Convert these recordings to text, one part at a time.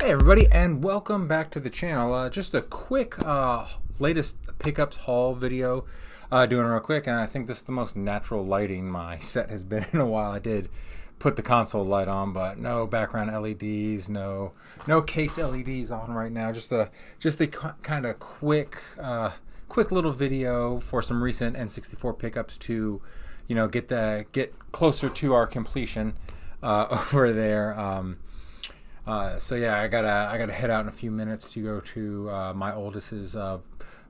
Hey everybody, and welcome back to the channel. Just a quick latest pickups haul video, doing real quick, and I think this is the most natural lighting my set has been in a while. I did put the console light on, but no background LEDs, no case LEDs on right now. Just a kind of quick little video for some recent N64 pickups to, get closer to our completion over there. So yeah, I gotta head out in a few minutes to go to my oldest's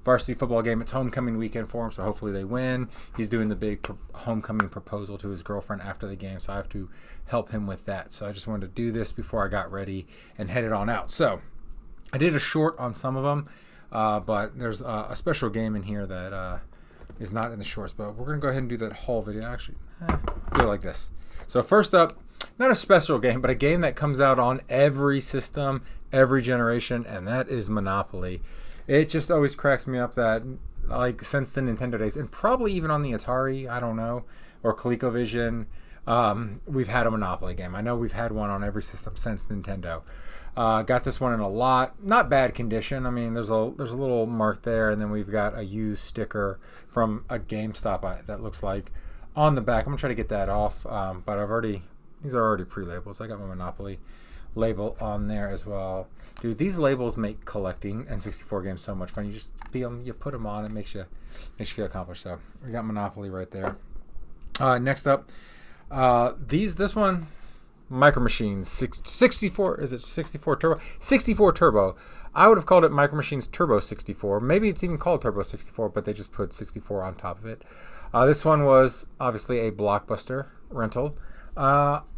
varsity football game. It's homecoming weekend for him, so hopefully they win. He's doing the big homecoming proposal to his girlfriend after the game, so I have to help him with that. So I just wanted to do this before I got ready and headed on out. So I did a short on some of them, but there's a special game in here that is not in the shorts. But we're gonna go ahead and do that haul video. Actually, do it like this. So first up, not a special game, but a game that comes out on every system, every generation, and that is Monopoly. It just always cracks me up that, like, since the Nintendo days, and probably even on the Atari, I don't know, or ColecoVision, we've had a Monopoly game. I know we've had one on every system since Nintendo. Got this one in a lot, not bad condition. I mean, there's a little mark there, and then we've got a used sticker from a GameStop that looks like on the back. I'm gonna try to get that off, but these are already pre-labeled, so I got my Monopoly label on there as well. Dude, these labels make collecting N64 games so much fun. You just you put them on, it makes you feel accomplished. So we got Monopoly right there. Next up, this one, Micro Machines 64. Is it 64 Turbo? 64 Turbo. I would have called it Micro Machines Turbo 64. Maybe it's even called Turbo 64, but they just put 64 on top of it. This one was obviously a Blockbuster rental.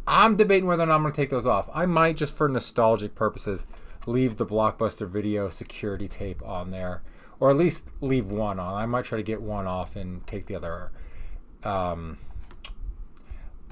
I'm debating whether or not I'm going to take those off. I might, just for nostalgic purposes, leave the Blockbuster video security tape on there, or at least leave one on. I might try to get one off and take the other,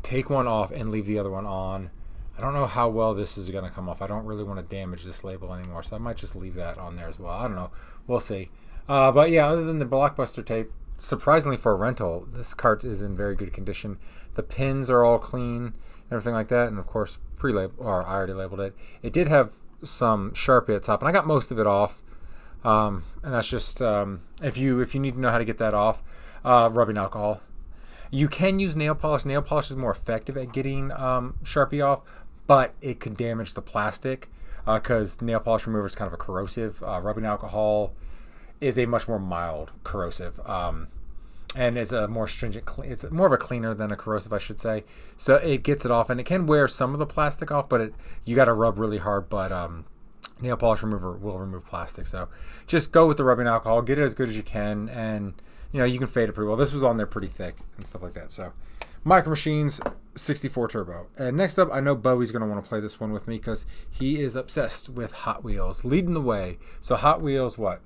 take one off and leave the other one on. I don't know how well this is going to come off. I don't really want to damage this label anymore, so I might just leave that on there as well. I don't know. We'll see. But yeah, other than the Blockbuster tape, surprisingly for a rental, this cart is in very good condition. The pins are all clean and everything like that, and of course pre-label, or I already labeled it. It did have some Sharpie at the top, and I got most of it off. And that's just if you need to know how to get that off, rubbing alcohol. You can use nail polish. Nail polish is more effective at getting Sharpie off, but it can damage the plastic because nail polish remover is kind of a corrosive. Rubbing alcohol is a much more mild corrosive, and is a more stringent. It's more of a cleaner than a corrosive, I should say. So it gets it off, and it can wear some of the plastic off, but you got to rub really hard. But nail polish remover will remove plastic. So just go with the rubbing alcohol. Get it as good as you can, and you can fade it pretty well. This was on there pretty thick and stuff like that. So Micro Machines 64 Turbo. And next up, I know Bowie's going to want to play this one with me because he is obsessed with Hot Wheels, leading the way. So Hot Wheels, what?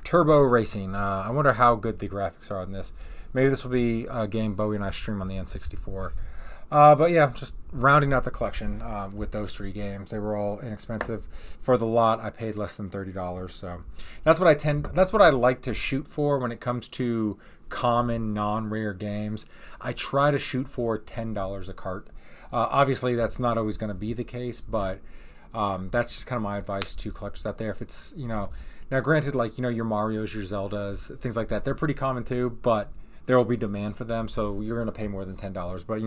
Turbo Racing. I wonder how good the graphics are on this. Maybe this will be a game Bowie and I stream on the N64. But yeah, just rounding out the collection with those three games. They were all inexpensive. For the lot, I paid less than $30. So that's what I like to shoot for when it comes to common, non-rare games. I try to shoot for $10 a cart. Obviously, that's not always going to be the case, but that's just kind of my advice to collectors out there. If it's now, granted, like, your Marios, your Zeldas, things like that, they're pretty common too, but there will be demand for them, so you're going to pay more than $10. But,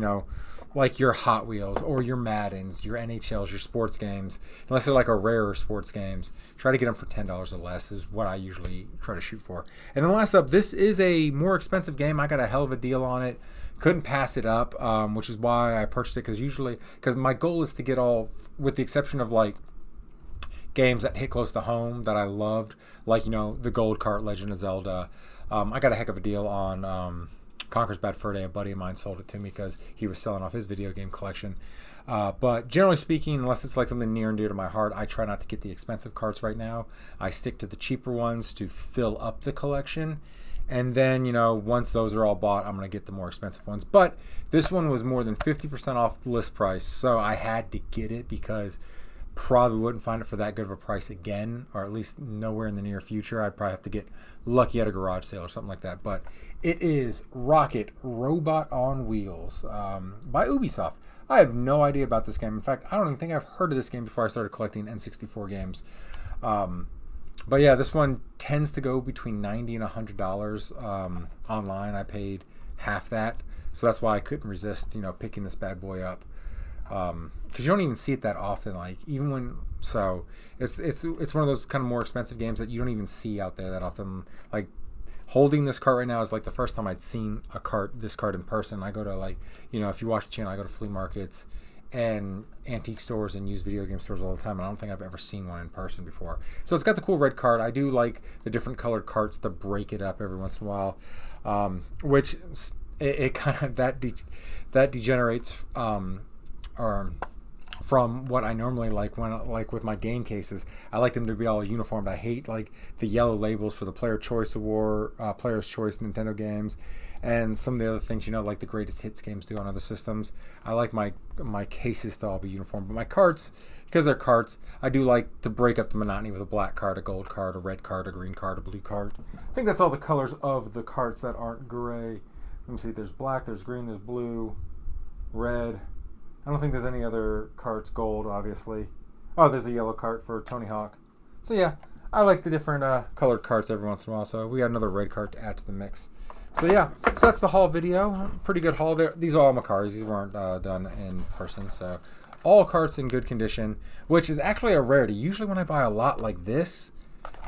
like your Hot Wheels or your Maddens, your NHLs, your sports games, unless they're like a rarer sports games, try to get them for $10 or less is what I usually try to shoot for. And then last up, this is a more expensive game. I got a hell of a deal on it. Couldn't pass it up, which is why I purchased it, because my goal is to get all, with the exception of like games that hit close to home that I loved, like the Gold Cart, Legend of Zelda. I got a heck of a deal on Conker's Bad Fur Day. A buddy of mine sold it to me because he was selling off his video game collection. But generally speaking, unless it's like something near and dear to my heart, I try not to get the expensive carts right now. I stick to the cheaper ones to fill up the collection. And then, once those are all bought, I'm going to get the more expensive ones. But this one was more than 50% off the list price, so I had to get it because probably wouldn't find it for that good of a price again, or at least nowhere in the near future. I'd probably have to get lucky at a garage sale or something like that. But it is Rocket Robot on Wheels by Ubisoft. I have no idea about this game. In fact, I don't even think I've heard of this game before I started collecting N64 games. But yeah, this one tends to go between $90 and $100 online. I paid half that, so that's why I couldn't resist, picking this bad boy up. Because you don't even see it that often. Like even when, so it's one of those kind of more expensive games that you don't even see out there that often. Like holding this cart right now is like the first time I'd seen this cart in person. I go to like, if you watch the channel, I go to flea markets and antique stores and used video game stores all the time, and I don't think I've ever seen one in person before. So it's got the cool red cart. I do like the different colored carts to break it up every once in a while, which it kind of that degenerates or from what I normally like with my game cases. I like them to be all uniformed. I hate like the yellow labels for the Player's Choice Nintendo games, and some of the other things, like the greatest hits games do on other systems. I like my cases to all be uniform, but my carts, because they're carts, I do like to break up the monotony with a black card, a gold card, a red card, a green card, a blue card. I think that's all the colors of the carts that aren't gray. Let me see. There's black, there's green, there's blue, red. I don't think there's any other carts. Gold, obviously. Oh, there's a yellow cart for Tony Hawk. So yeah, I like the different colored carts every once in a while. So we got another red cart to add to the mix. So yeah, so that's the haul video. Pretty good haul there. These are all Mercaris. These weren't done in person. So all carts in good condition, which is actually a rarity. Usually when I buy a lot like this,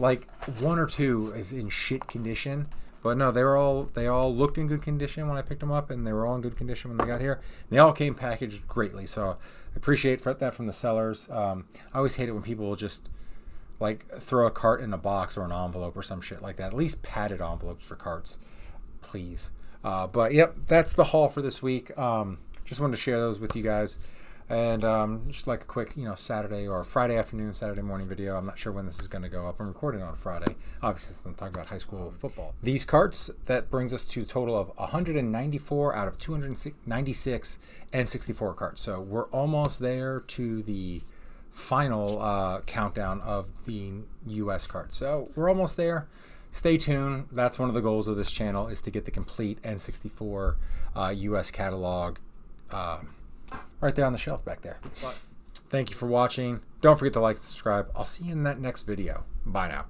like one or two is in shit condition. But no, they all looked in good condition when I picked them up, and they were all in good condition when they got here. And they all came packaged greatly, so I appreciate that from the sellers. I always hate it when people will just like throw a cart in a box or an envelope or some shit like that. At least padded envelopes for carts, please. But yep, that's the haul for this week. Just wanted to share those with you guys. And just like a quick, Saturday or Friday afternoon, Saturday morning video. I'm not sure when this is going to go up. I'm recording on Friday, obviously, since I'm talking about high school football. These carts, that brings us to a total of 194 out of 296 N64 carts. So we're almost there to the final countdown of the U.S. carts. So we're almost there. Stay tuned. That's one of the goals of this channel, is to get the complete N64 U.S. catalog right there on the shelf back there. But thank you for watching. Don't forget to like and subscribe. I'll see you in that next video. Bye now.